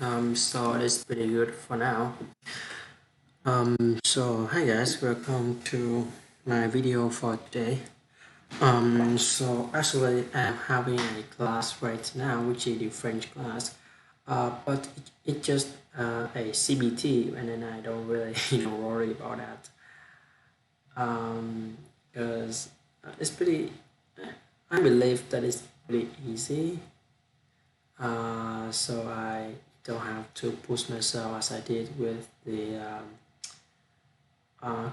Right. So that's pretty good for now. So hi guys, welcome to my video for today. So actually I'm having a class right now, which is the French class. But it just a CBT, and then I don't really worry about that. Because it's pretty. I believe that it's pretty easy. So I don't have to push myself as I did with the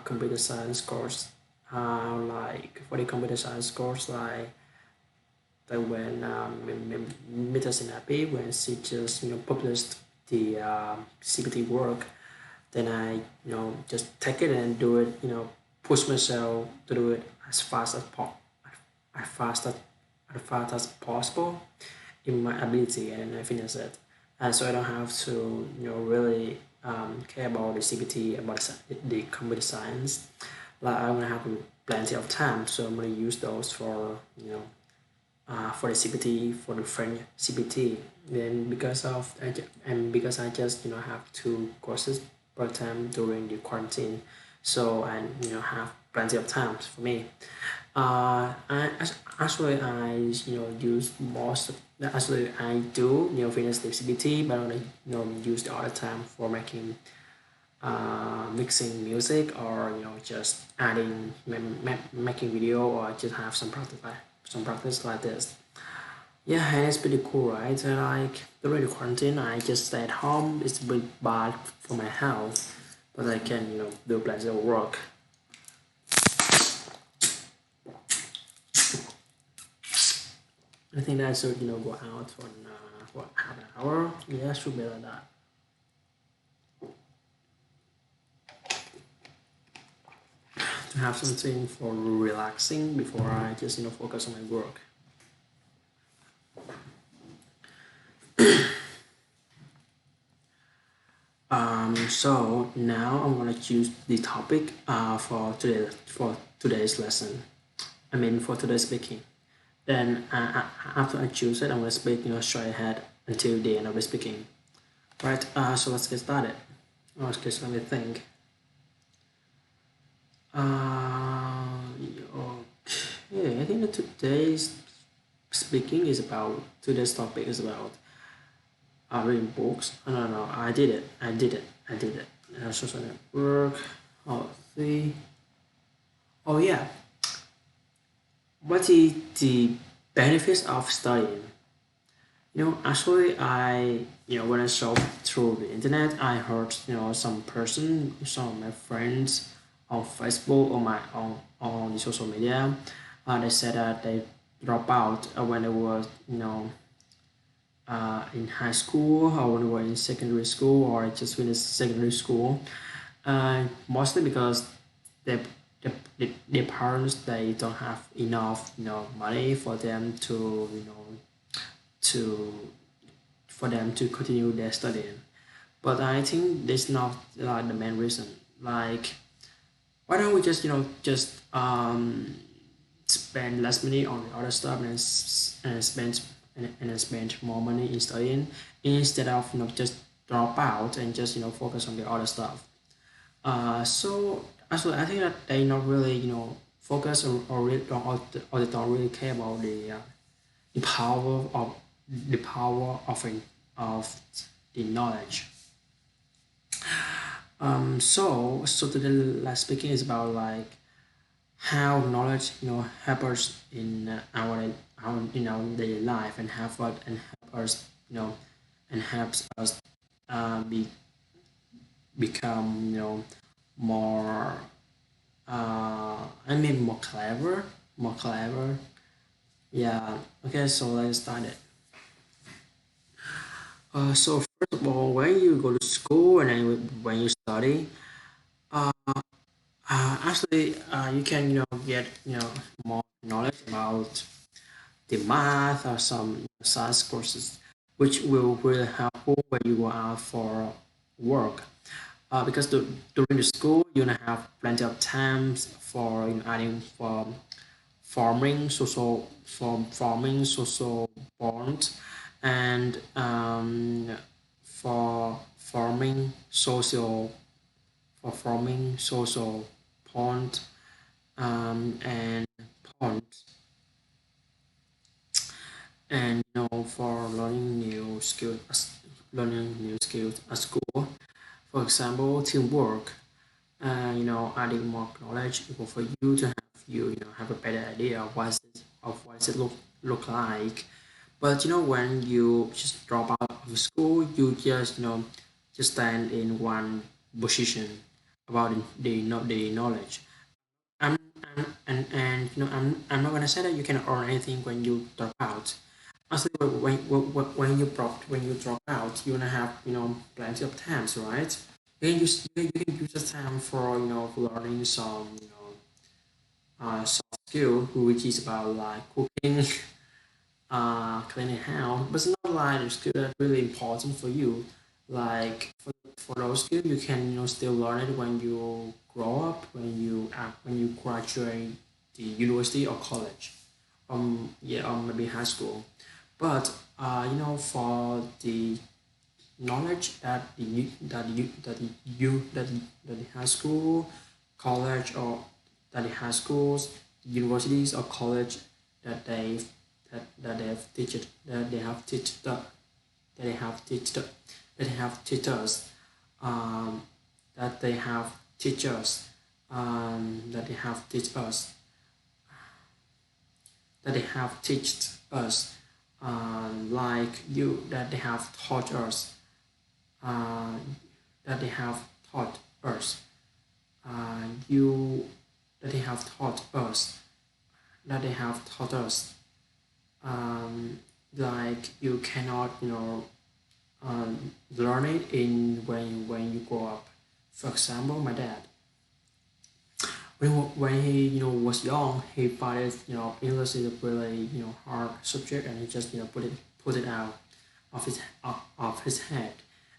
computer science course. Like for the computer science course, like that when Meta Sinapi, when she just published the CPT work, then I just take it and do it. Push myself to do it as fast as fast as fast as possible in my ability, and I finish it. And so I don't have to really care about the CPT, about the computer science. Like I'm gonna have plenty of time, so I'm gonna use those for the CPT, for the French CPT. Then because I just have two courses per time during the quarantine, so I have plenty of time for me. Actually I use most of actually I do finish the CPT, but I only use the other time for making mixing music, or just adding making video, or just have some practice like this. Yeah, and it's pretty cool, right? So, like during the quarantine, I just stay at home. It's a bit bad for my health, but I can do plenty of work. I think that I should go out for what, half an hour. Yeah, should be like that. To have something for relaxing before I just focus on my work. So now I'm gonna choose the topic for today's lesson. I mean for today's speaking. Then after I choose it, I'm gonna speak straight ahead until the end of the speaking. Right. So let's get started. Okay. So let me think. Okay. I think that today's topic is about reading books. No, no, I did it. I did it. I did it. Social network. Oh, see. Oh yeah. What is the benefits of studying? Actually, when I saw through the internet, I heard some of my friends on Facebook or on the social media, they said that they drop out when they were in high school, or when they were in secondary school, or just finished secondary school. Mostly because their, their parents, they don't have enough money for them to to for them to continue their studying. But I think that's not like the main reason. Like, why don't we just spend less money on the other stuff, and spend more money in studying, instead of just drop out and just focus on the other stuff. So actually, I think that they not really focus, or they don't really care about the power of the power of the knowledge. So today last speaking is about like how knowledge help us in our daily life, and help us and helps us be become more I mean more clever. Yeah. Okay. So let's start it. So first of all, when you go to school, and then when you study, uh, actually, you can get more knowledge about the math or some science courses, which will really helpful when you go out for work. Because during the school, you gonna have plenty of times for adding forming social bonds, and for forming social bond and bonds and for learning new skills at school. For example, teamwork. Adding more knowledge for you to have have a better idea of what does it look like. But when you just drop out of school, you just just stand in one position about the knowledge. I'm not gonna say that you cannot earn anything when you drop out. Honestly, when you drop out, you're gonna have plenty of times, right? You can use the time for learning some soft skill, which is about like cooking, cleaning house, but it's not like a skill that's really important for you. Like for those skills, you can still learn it when you grow up, when you graduate the university or college, yeah, or maybe high school. But for the knowledge that the high school, college, or that the high schools, universities, or college that they have teach it, that they have teach the that they have teach the, that they have teachers, um, that they have teachers, that they have teach us, that they have teached us, like you, that they have taught us, uh, that they have taught us, you, that they have taught us, that they have taught us. Um, like you cannot, learn it in when you grow up. For example, my dad, when he was young, he found it English is a really hard subject, and he just put it out of his head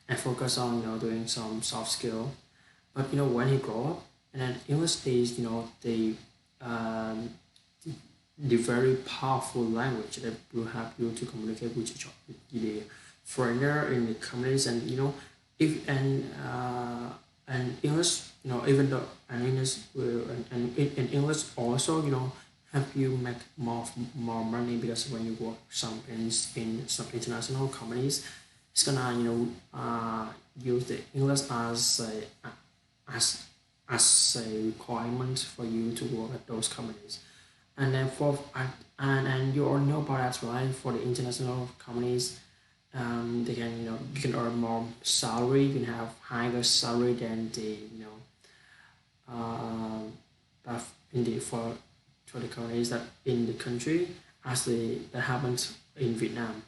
and focus on doing some soft skill. But when he grow up, and then English is um, the very powerful language that will help you to communicate with each other, the foreigner in the communities, and if and English, even though and English will in English also help you make more money, because when you work in some international companies, it's gonna use the English as a requirement for you to work at those companies. And then and you all know about that, right? For the international companies, they can you can earn more salary. You can have higher salary than the but in the for the companies that in the country, as that happens in Vietnam.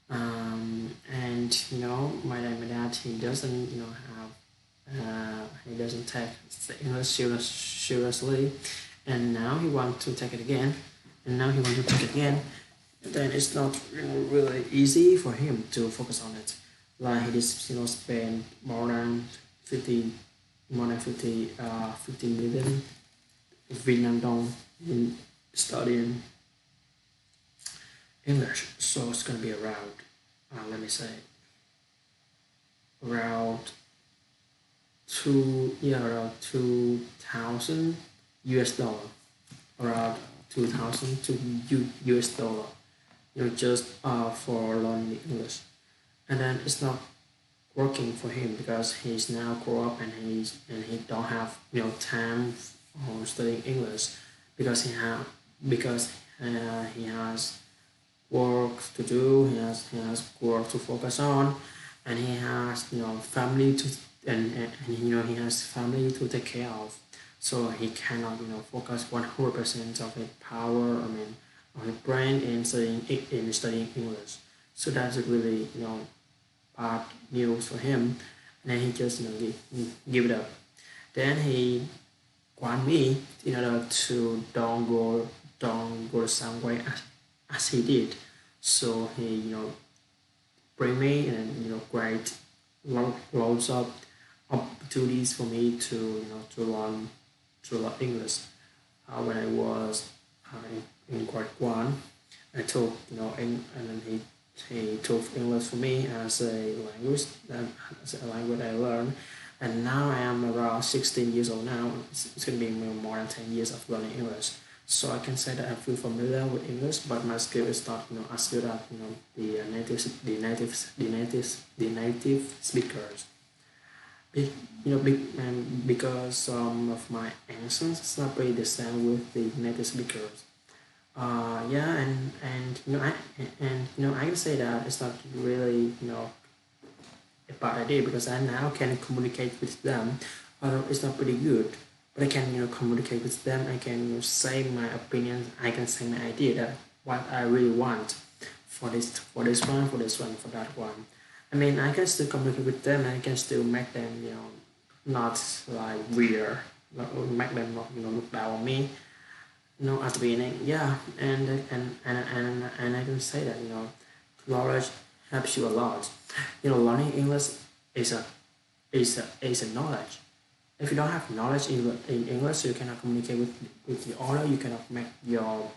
And my dad, he doesn't have he doesn't take the English seriously, and now he wants to take it again, then it's not really easy for him to focus on it. Like he just spend 50 50 million Vietnam dong in studying English. So it's gonna be around let me say around around 2,000 US dollar, around 2,000 to US dollar, just for learning English. And then it's not working for him because he's now grow up, and he don't have time for studying English, because he has work to do. He has work to focus on, and he has family to he has family to take care of. So he cannot focus 100% of his power. I mean, of his brain in studying English. So that's a really bad news for him. And then he just give it up. Then he want me in order to don't go the same way as he did. So he bring me and create loads of opportunities for me to to learn English. When I was in grade one, I took and then he he taught English for me as a language, as a language I learned. And now I am around 16 years old now. It's going to be more than 10 years of learning English. So I can say that I feel familiar with English, but my skill is not, as good as, the native speakers. Because some of my accents is not really the same with the native speakers. Yeah, and I can say that it's not really a bad idea because I now can communicate with them. Although it's not pretty good, but I can communicate with them. I can say my opinion. I can say my idea that what I really want for that one. I mean, I can still communicate with them. And I can still make them not like weird, make them not look down on me. At the beginning, yeah, and I can say that knowledge helps you a lot. Learning English is a knowledge. If you don't have knowledge in English, you cannot communicate with the other. You cannot make your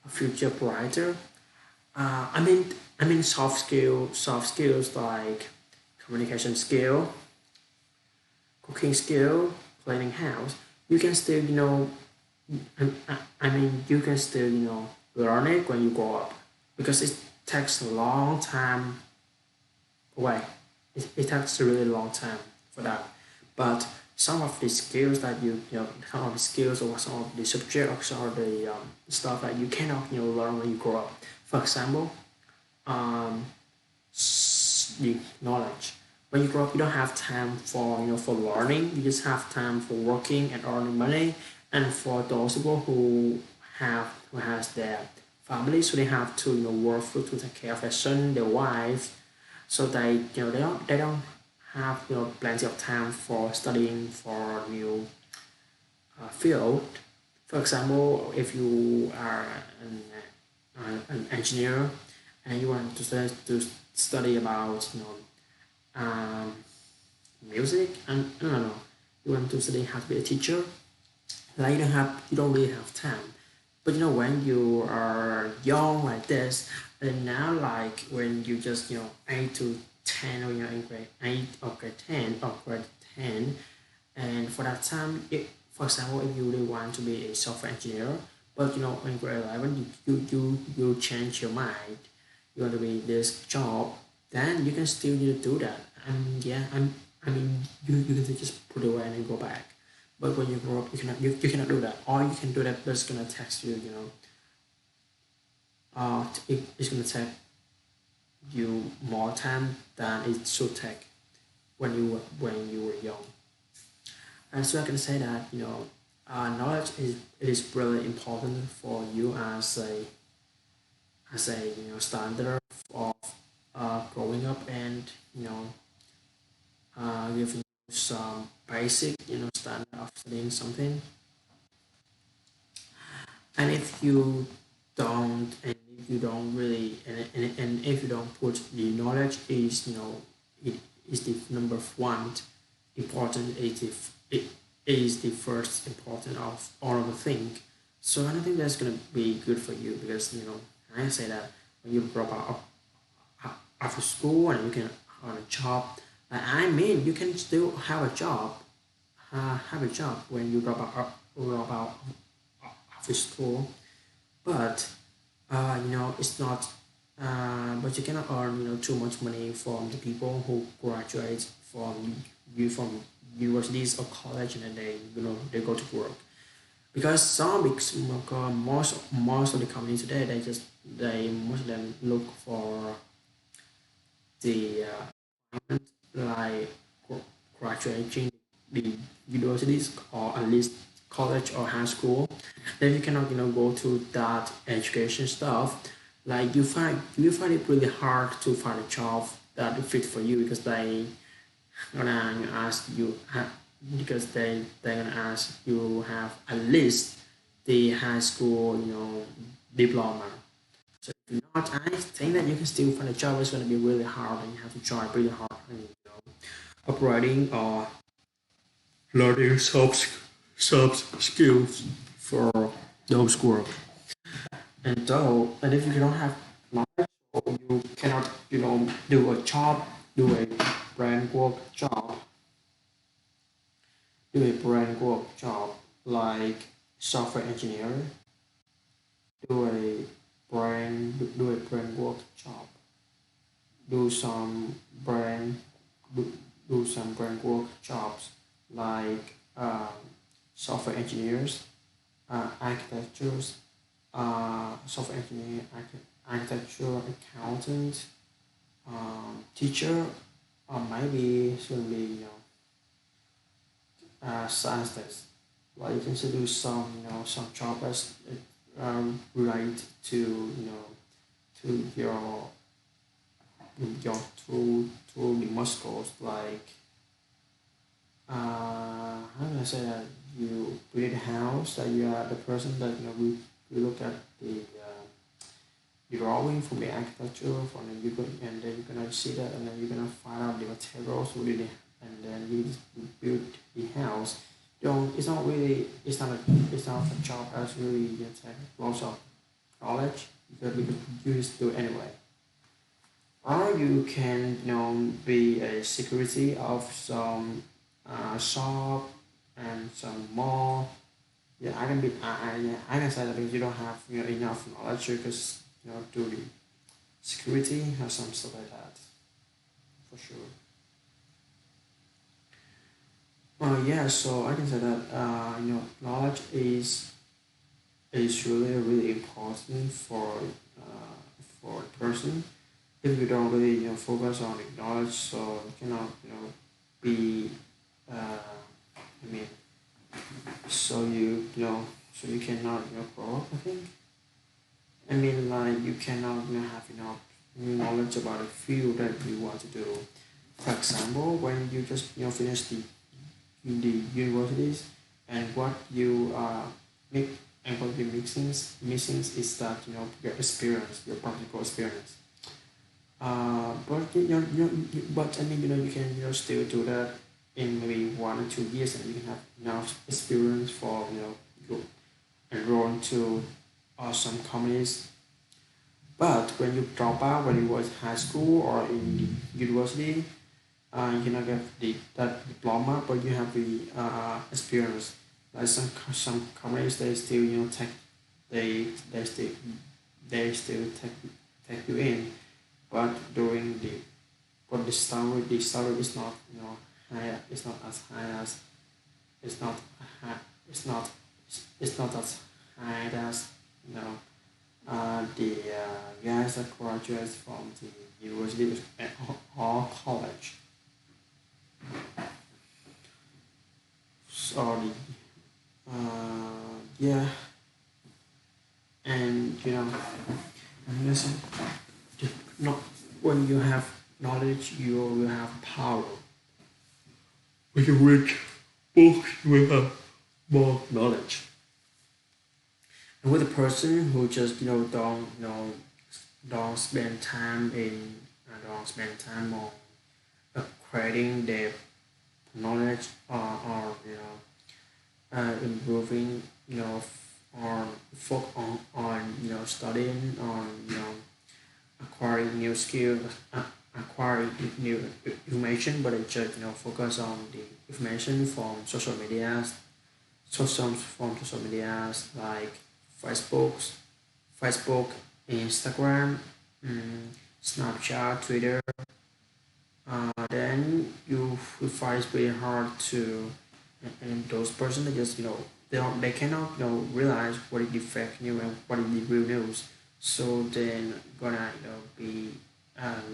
future brighter. I mean soft skills like communication skill, cooking skill, cleaning house. You can still you can still learn it when you grow up because it takes a long time away. It takes a really long time for that. But some of the skills that some of the skills or some of the subject or some of the stuff that you cannot learn when you grow up. For example, um, the knowledge. When you grow up, you don't have time for learning. You just have time for working and earning money. And for those people who has their family, so they have to work to take care of their son, their wife, so they don't have plenty of time for studying for new field. For example, if you are an engineer and you want to study about um, music, and I don't know, you want to study how to be a teacher, like you don't really have time. But when you are young like this, and now like when you just 8 to 10, or in grade 8 or grade 10, and for that time, for example, if you really want to be a software engineer, but in grade 11 you change your mind, you want to be this job, then you can still do that. And yeah, I mean, you can just put it away and then go back. But when you grow up, you cannot do that. Or you can do that, but it's gonna take it's gonna take you more time than it should take when you were young. And so I can say that knowledge is really important for you as a standard of growing up, and giving you some basic standard of studying something. And if you don't, and if you don't really, and if you don't put the knowledge is it is the number one important, it is the first important of all of the thing. So I don't think that's gonna be good for you because I say that when you drop out after school and you can earn a job. I mean, you can still have a job when you drop out after school, but it's not. But you cannot earn too much money from the people who graduate from universities or college, and then they go to work, because most of the companies today, they most of them look for the like graduating the universities, or at least college or high school. Then you cannot go to that education stuff. Like you find it really hard to find a job that fit for you, because gonna ask you because they're gonna ask you have at least the high school diploma. So if you're not, I think that you can still find a job. It's gonna be really hard, and you have to try really hard, and operating or learning soft skills for those work. And if you don't have knowledge So you cannot, do a job, do a brand work job, like software engineer, do a brand work job, do some brand do, do some brand work jobs like software engineers, architectures, software engineer, architecture, accountant, teacher, or maybe should be scientists. Like you can still do some some job as relate to to your to the muscles like how can I say that you build a house that you are the person that we look at the drawing from the architecture from then you go and then you're gonna see that and then you're gonna find out the materials within it and then you build the house. Don't it's not a job as really take lots of knowledge because you just do it anyway. Or you can be a security of some shop and some mall. Yeah, I can be. Yeah, I can say that because you don't have enough knowledge because do the security or some stuff like that for sure. Yeah, so I can say that knowledge is really important for a person. If you don't really focus on the knowledge, so you cannot be I mean so so you cannot grow up. I think. I mean, like you cannot have enough knowledge about a field that you want to do. For example, when you just finish the universities, and what you make and what you missing is that your experience, your practical experience. But but I mean you can still do that in maybe 1 or 2 years, and you can have enough experience for go enroll into some companies. But when you drop out when you was high school or in the university, you not get that diploma, but you have the experience. Like some companies, they still take they still take you in, but during the salary is not high. It's not as high as it's not high, it's not it's not as high as the guys that graduates from the university or college. Sorry. Yeah, and listen. Not when you have knowledge, you will have power. When you read books, you will have more knowledge. And with a person who just don't spend time in don't spend time on creating their knowledge or improving on studying on acquiring new skills, acquiring new information, but it just focus on the information from social media, social medias like Facebook, Facebook, Instagram, mm, Snapchat, Twitter. Then you find it's pretty hard to, and those persons that just they cannot realize what is the fake news and what is the real news. So then gonna be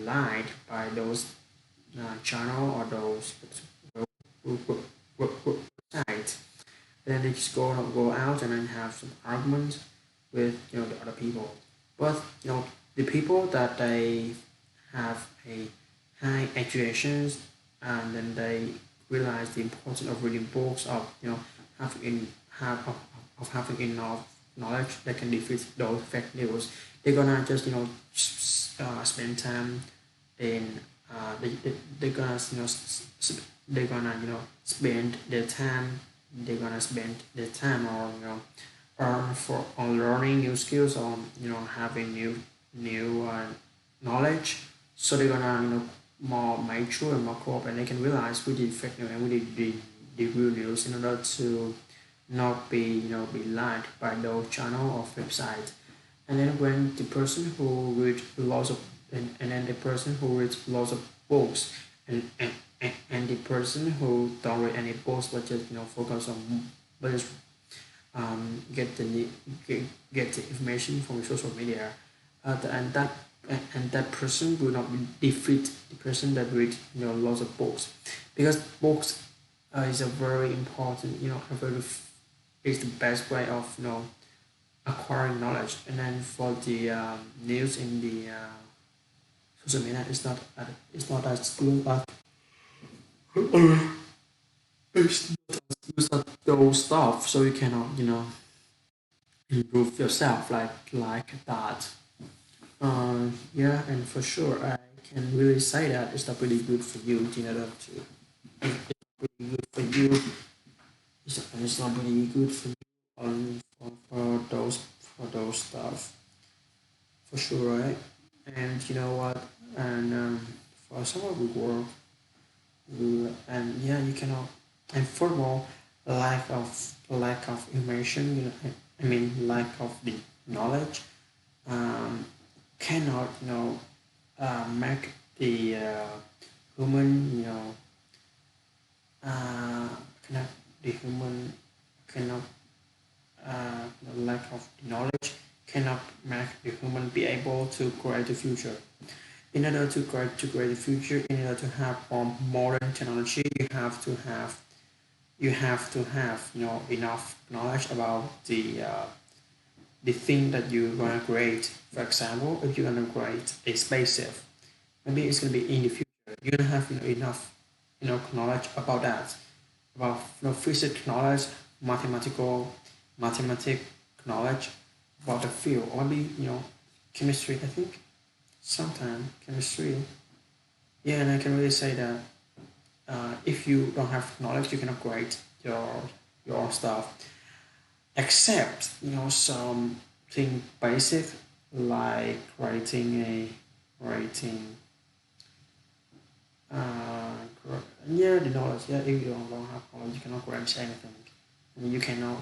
lied by those channel or those websites. Then they just go out and then have some arguments with the other people. But the people that they have a high educations and then they realize the importance of reading books of having have of having enough knowledge that can defeat those fake news. They're gonna just spend time in they're gonna they're gonna spend their time they're gonna spend their time on earn for on learning new skills on having new knowledge, so they're gonna more mature and more co-op, and they can realize which is fake news and which is the real news in order to not be be lied by those channel or website. And then when the person who read lots of and then the person who reads lots of books and the person who don't read any books but just focus on but just get get the information from social media, and that person will not defeat the person that read lots of books, because books is a very important a very is the best way of acquiring knowledge. And then for the news in the social media, it's not as good as it's use those stuff, so you cannot improve yourself like that. Yeah, and for sure I can really say that it's not really good for you in order to it's not really good for you. It's not really good for you for those stuff, for sure, right? And you know what? And for some of the work, and yeah, you cannot. And furthermore, lack of information. I mean, lack of the knowledge um, cannot make the human uh, cannot the human cannot lack of knowledge cannot make the human be able to create the future. In order to create the future, in order to have modern technology, you have to have enough knowledge about the thing that you're gonna create. For example, if you're gonna create a spaceship, maybe it's gonna be in the future. You're gonna have enough knowledge about that, about physics knowledge, mathematic knowledge about the field, or maybe chemistry. I think sometimes chemistry. Yeah, and I can really say that if you don't have knowledge, you cannot create your stuff. Except something basic like writing yeah, the knowledge. Yeah, if you don't have knowledge, you cannot create anything. And you cannot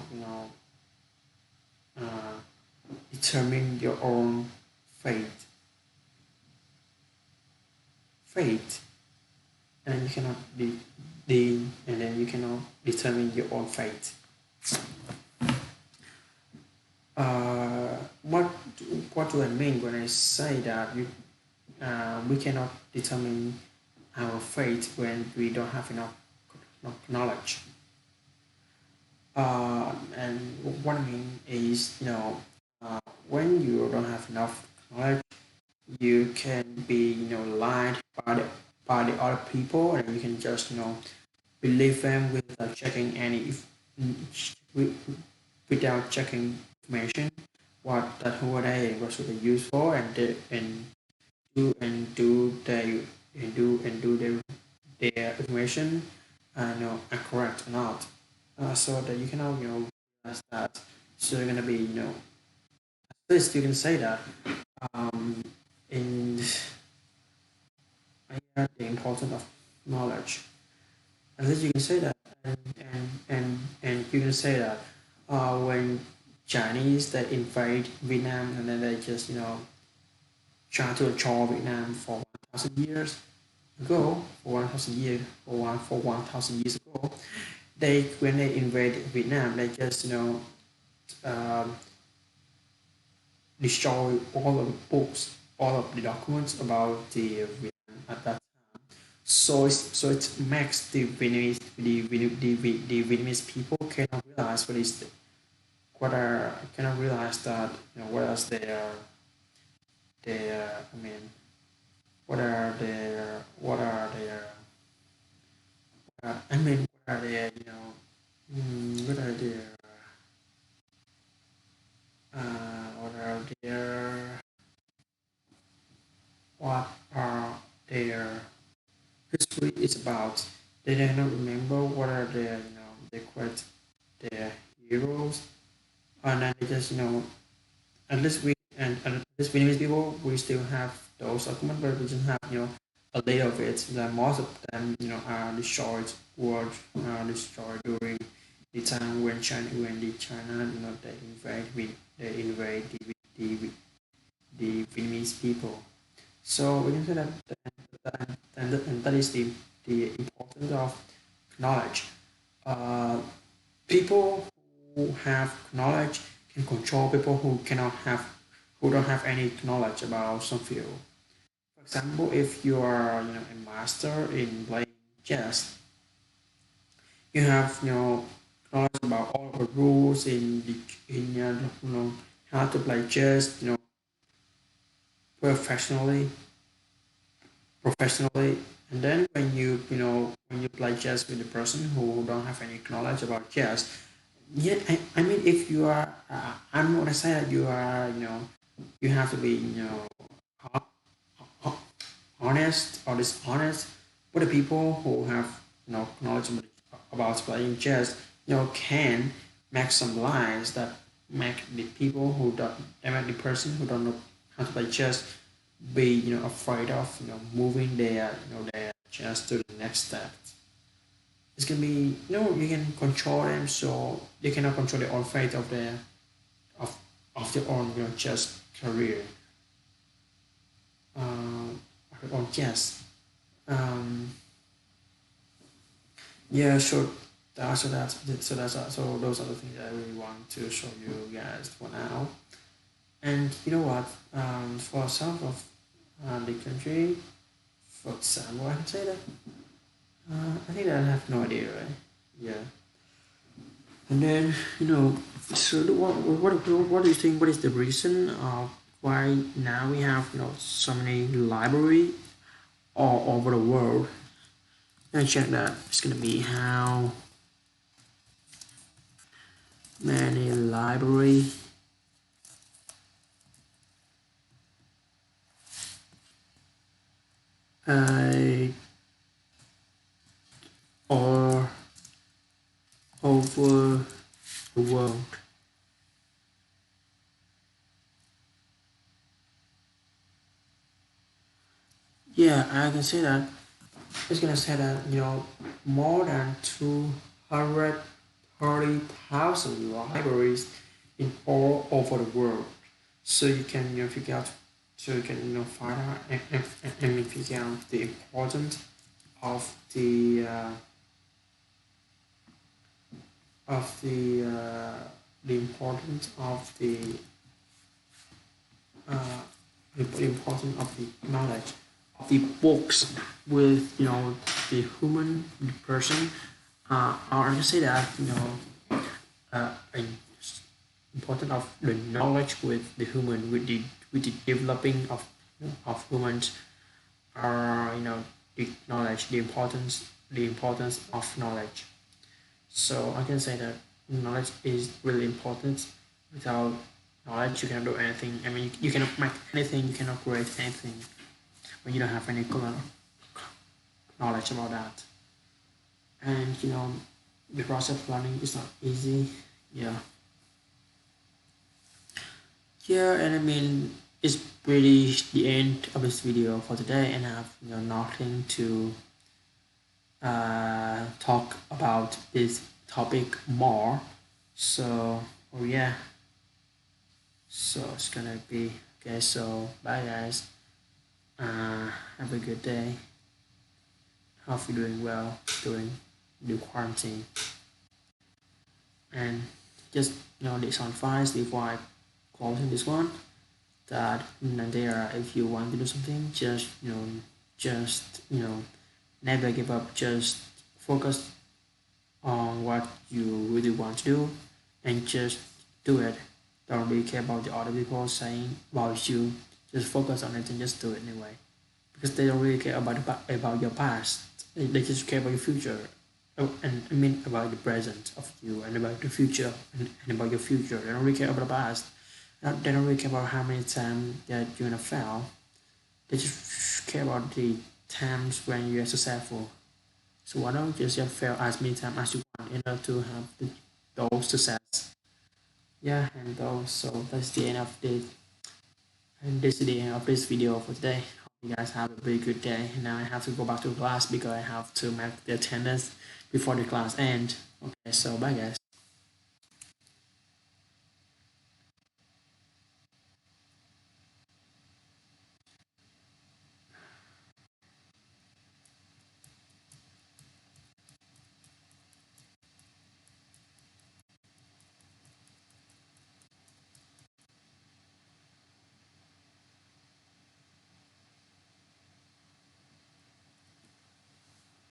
uh, determine your own fate fate and you cannot and then you cannot determine your own fate. uh, what what do I mean when I say that we cannot determine our fate when we don't have enough knowledge? And what I mean is, when you don't have enough knowledge, you can be, lied by the other people, and you can just, believe them without checking wi- without checking information, who are they, what should they use for, and do their information, are correct or not, so that you cannot realize that. So you're gonna be at least you can say that um, in the importance of knowledge. At least you can say that, and you can say that when Chinese they invade Vietnam and then they just try to control Vietnam for 1,000 years ago, for 1,000 years, for 1,000 years ago, they when they invaded Vietnam, they just um, destroy all of the books, all of the documents about the Vietnam at that. So it makes the Vietnamese people cannot realize what are cannot realize that what is their I mean what are their I mean what are their what are their what are their what are their history is about. They cannot remember what are their they quite their heroes, and then they just at least we and at least Vietnamese people we still have those document, but we just have a little of it. That most of them are destroyed or destroyed during the time when China they invade the Vietnamese people. So we can say and that is the importance of knowledge. Uh, People who have knowledge can control people who don't have any knowledge about some field. For example, if you are a master in playing chess, you have knowledge about all the rules in how to play chess professionally professionally. And then when you play chess with a person who don't have any knowledge about chess, yeah, I mean if you are I'm not gonna say that you are you have to be ho- ho- honest or dishonest, but the people who have knowledge about playing chess can make some lies that make the people who don't make the person who don't know how to play chess be afraid of moving their their chess to the next step. It's gonna be you can control them so they cannot control their own fate of of their own chess career um on chess. um yeah, so so those are the things I really want to show you guys for now. And you know what, for some of the country, for example, I can say that I think I have no idea, right? Yeah. And then so what do you think? What is the reason of why now we have so many library all over the world? And check that. It's gonna be how many library uh, are over the world. Yeah, I can say that. It's gonna say that more than 230,000 libraries in all over the world. So you can figure out, so you can find out and figure out the importance of the importance of uh, the importance of the knowledge of the books with the human the person. Or I can say that an importance of the knowledge with the human with the developing of humans are the knowledge the importance of knowledge. So I can say that knowledge is really important. Without knowledge you cannot do anything. I mean you cannot make anything, you cannot create anything when you don't have any knowledge about that. And the process of learning is not easy. Yeah. Yeah, and I mean it's pretty the end of this video for today, and I have nothing to talk about this topic more. So oh yeah, so it's gonna be okay. So bye guys. Have a good day. Hope you're doing well during the quarantine. And just this on advice before I closing this one, that there if you want to do something, just just never give up. Just focus on what you really want to do and just do it. Don't really care about the other people saying about you. Just focus on it and just do it anyway, because they don't really care about about your past. They just care about your future. Oh, and I mean about the present of you and about the future and about your future. They don't really care about the past. They don't really care about how many times that you're gonna fail. They just care about the times when you're successful. So why don't you just fail as many times as you want in order to have those success? Yeah, and those. So that's the end of the And this is the end of this video for today. Hope you guys have a very good day. Now I have to go back to class because I have to make the attendance before the class end. Okay, so bye guys.